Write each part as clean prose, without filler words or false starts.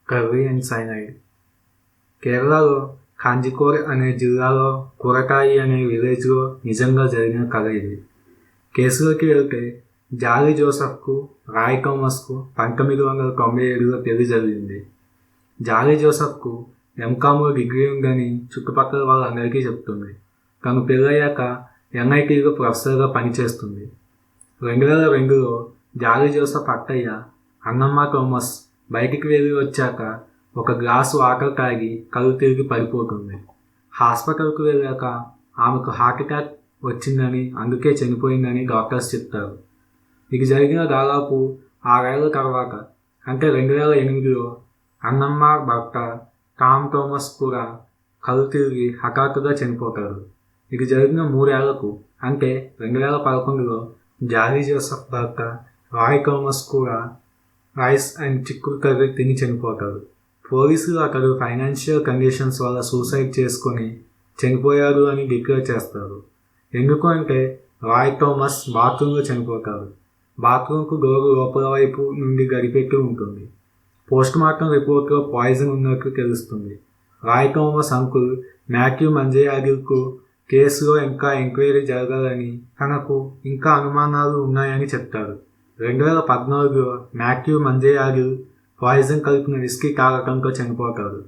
Curry and cyanide. కేరళలో కాంజికోడ్ అనే జిల్లాలో కురకాయి అనే విలేజ్లో నిజంగా జరిగిన కథ ఇది. కేసులోకి వెళ్తే జాలీ జోసెఫ్కు, రాయ్ థామస్కు 1997లో పెళ్లి జరిగింది. జాలీ జోసెఫ్కు ఎంకామ్లో డిగ్రీ ఉందని చుట్టుపక్కల వాళ్ళందరికీ చెప్తుంది. తను పెళ్ళయ్యాక NITలో ప్రొఫెసర్గా పనిచేస్తుంది. 2002లో జాలీ జోసెఫ్ అత్తయ్య అన్నమ్మ థామస్ బయటికి వెళ్ళి వచ్చాక ఒక గ్లాసు వాటర్ తాగి కళ్ళు తిరిగి పడిపోతుంది. హాస్పిటల్కు వెళ్ళాక ఆమెకు హార్ట్ అటాక్ వచ్చిందని, అందుకే చనిపోయిందని డాక్టర్స్ చెప్తారు. ఇది జరిగిన దాదాపు 6 ఏళ్ల తర్వాత, అంటే 2008లో అన్నమ్మ భర్త టామ్ థామస్ కూడా కళ్ళు తిరిగి హఠాత్తుగా చనిపోతారు. ఇది జరిగిన 3 ఏళ్లకు, అంటే 2011లో జాలీ జోసెఫ్ భర్త రాయ్ థామస్ కూడా రైస్ అండ్ చిక్కుడు కర్రీ తిని చనిపోతారు. పోలీసులు అతడు ఫైనాన్షియల్ కండిషన్స్ వల్ల సూసైడ్ చేసుకొని చనిపోయారు అని డిక్లేర్ చేస్తారు. ఎందుకు అంటే రాయ్ థామస్ బాత్రూంలో చనిపోతారు. బాత్రూంకు డోరు లోపల వైపు నుండి గడిపెట్టి ఉంటుంది. పోస్ట్మార్టం రిపోర్ట్లో పాయిజన్ ఉన్నట్లు తెలుస్తుంది. రాయ్ థామస్ అంకుల్ మాథ్యూ మంజయాగిల్కు కేసులో ఇంకా ఎంక్వైరీ జరగాలని, తనకు ఇంకా అనుమానాలు ఉన్నాయని చెప్తారు. 2014లో మాథ్యూ మంజయాగిల్ పాయిజన్ కలిపిన విస్కీ తాగటంతో చనిపోతాడు.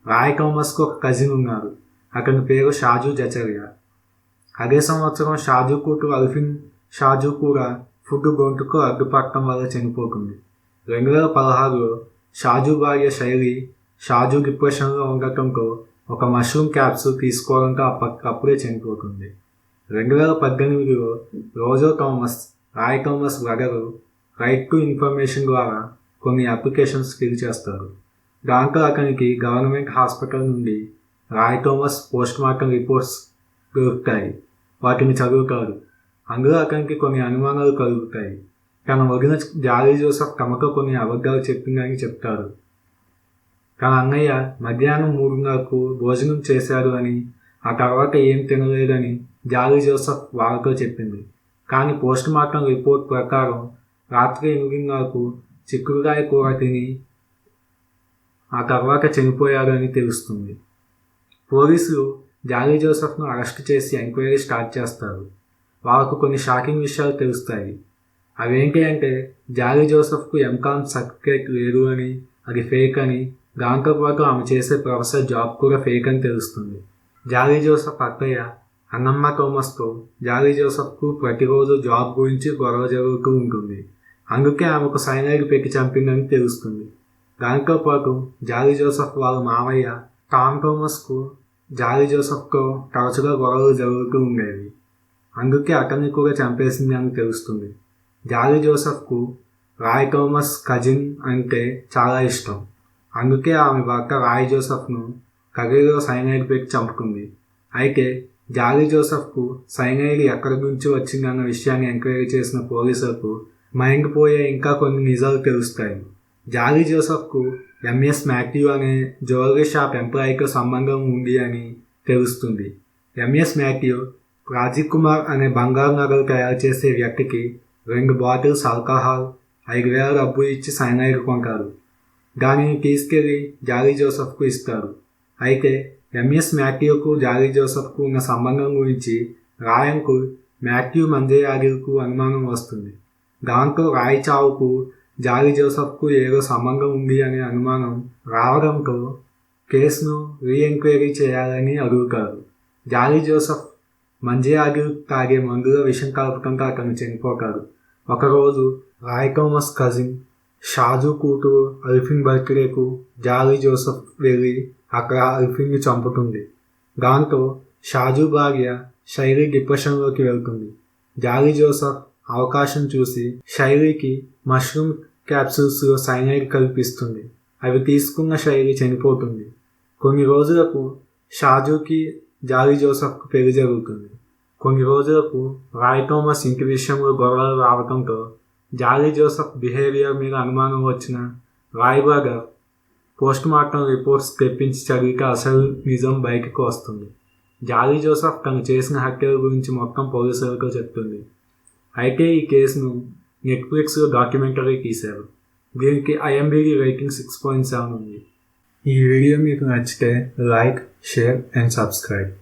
రాయ్ థామస్కు ఒక కజిన్ ఉన్నారు. అతని పేరు షాజు జచరియా. అదే సంవత్సరం షాజు కూతురు అల్ఫిన్ షాజు కూడా ఫుడ్ గొంతుకు అడ్డుపడటం వల్ల చనిపోతుంది. 2016లో షాజు భార్య శైలి షాజు డిప్రెషన్లో ఉండటంతో ఒక మష్రూమ్ క్యాప్సూల్ తీసుకోవడంతో అప్పటికప్పుడే చనిపోతుంది. 2018లో Rojo Thomas, Roy Thomas brother, right to information ద్వారా కొన్ని అప్లికేషన్స్ ఫిల్ చేస్తారు. దాంతో అతనికి గవర్నమెంట్ హాస్పిటల్ నుండి రాయ్ థామస్ పోస్ట్మార్టం రిపోర్ట్స్ దొరుకుతాయి. వాటిని చదువుతాడు. అందులో అతనికి కొన్ని అనుమానాలు కలుగుతాయి. తన వదిన జాలీ జోసెఫ్ తమతో కొన్ని అబద్ధాలు చెప్పిందని చెప్తాడు. తన అన్నయ్య మధ్యాహ్నం 3:30కు భోజనం చేశాడు అని, ఆ తర్వాత ఏం తినలేదని జాలీ జోసెఫ్ వాళ్ళతో చెప్పింది. కానీ పోస్ట్మార్టం రిపోర్ట్ ప్రకారం రాత్రి 8:30కు చిక్కుడుకాయ కూర తిని ఆ తర్వాత చనిపోయాడని తెలుస్తుంది. పోలీసులు జాలీ జోసెఫ్ను అరెస్ట్ చేసి ఎంక్వైరీ స్టార్ట్ చేస్తారు. వాళ్ళకు కొన్ని షాకింగ్ విషయాలు తెలుస్తాయి. అవేంటి అంటే జాలీ జోసెఫ్కు MCOM సర్టిఫికేట్ లేదు అని, అది ఫేక్ అని, దాంతోపాటు ఆమె చేసే ప్రొఫెసర్ జాబ్ కూడా ఫేక్ అని తెలుస్తుంది. జాలీ జోసెఫ్ అత్తయ్య అన్నమ్మ థామస్తో జాలీ జోసెఫ్కు ప్రతిరోజు జాబ్ గురించి గొడవ జరుగుతూ ఉంటుంది. అందుకే ఆమెకు సైనైడ్ పెట్టి చంపిందని తెలుస్తుంది. దాంతోపాటు జాలీ జోసెఫ్ వాళ్ళ మామయ్య టామ్ థామస్కు జాలీ జోసెఫ్తో తరచుగా గొడవలు జరుగుతూ ఉండేవి. అందుకే అతన్ని కూడా చంపేసింది అని తెలుస్తుంది. జాలీ జోసెఫ్కు రాయ్ థామస్ కజిన్ అంటే చాలా ఇష్టం. అందుకే ఆమె భర్త రాయ్ జోసెఫ్ను కర్రీలో సైనైడ్ పెట్టి చంపుకుంది. అయితే జాలీ జోసెఫ్కు సైనైడ్ ఎక్కడి నుంచి వచ్చిందన్న విషయాన్ని ఎంక్వైరీ చేసిన పోలీసులకు మైండ్ పోయే ఇంకా కొన్ని నిజాలు తెలుస్తాయి. జాలీ జోసెఫ్కు MS మాథ్యూ అనే జ్యువెలరీ షాప్ ఎంప్లాయీతో సంబంధం ఉంది అని తెలుస్తుంది. MS మాథ్యూ రాజీవ్ కుమార్ అనే బంగారు నగలు తయారు చేసే వ్యక్తికి 2 బాటిల్స్ ఆల్కహాల్, 5,000 డబ్బు ఇచ్చి సైనైడ్ కొంటారు. దానిని తీసుకెళ్లి జాలీ జోసెఫ్కు ఇస్తారు. అయితే MS మాథ్యూకు జాలీ జోసెఫ్కు ఉన్న సంబంధం గురించి రాయ్ అంకుల్ మాథ్యూ మంజయాగిల్కు అనుమానం వస్తుంది. దాంతో రాయ్ చావుకు జాలీ జోసెఫ్కు ఏదో సంబంధం ఉంది అనే అనుమానం రావడంతో కేసును రీఎంక్వైరీ చేయాలని అడుగుతారు. జాలీ జోసెఫ్ మంజయాగిల్ తాగే మందులో విషం కలపడంతో అతను చనిపోతాడు. ఒకరోజు రాయ్ థామస్ కజిన్ షాజు కూతురు అల్ఫిన్ బర్త్డేకు జాలీ జోసెఫ్ వెళ్ళి అక్కడ అల్ఫిన్ను చంపుతుంది. దాంతో షాజు భార్య శైలి డిప్రెషన్లోకి వెళ్తుంది. జాలీ జోసెఫ్ అవకాశం చూసి శైలికి మష్రూమ్ క్యాప్సూల్స్లో సైనైడ్ కల్పిస్తుంది. అవి తీసుకున్న శైలి చనిపోతుంది. కొన్ని రోజులకు షాజుకి జాలీ జోసెఫ్కు పెళ్లి జరుగుతుంది. కొన్ని రోజులకు రాయ్ థామస్ ఇంటి విషయంలో గొడవలు రావడంతో జాలీ జోసెఫ్ బిహేవియర్ మీద అనుమానం వచ్చిన రాయ్ బ్రదర్ పోస్ట్మార్టం రిపోర్ట్స్ తెప్పించి చదివితే అసలు నిజం బయటకు వస్తుంది. జాలీ జోసెఫ్ తను చేసిన హత్యల గురించి మొత్తం పోలీసులతో చెప్తుంది. అయితే ఈ కేసును నెట్ఫ్లిక్స్లో డాక్యుమెంటరీ తీశారు. దీనికి IMDb రేటింగ్ 6.7 ఉంది. ఈ వీడియో మీకు నచ్చితే లైక్, షేర్ అండ్ సబ్స్క్రైబ్.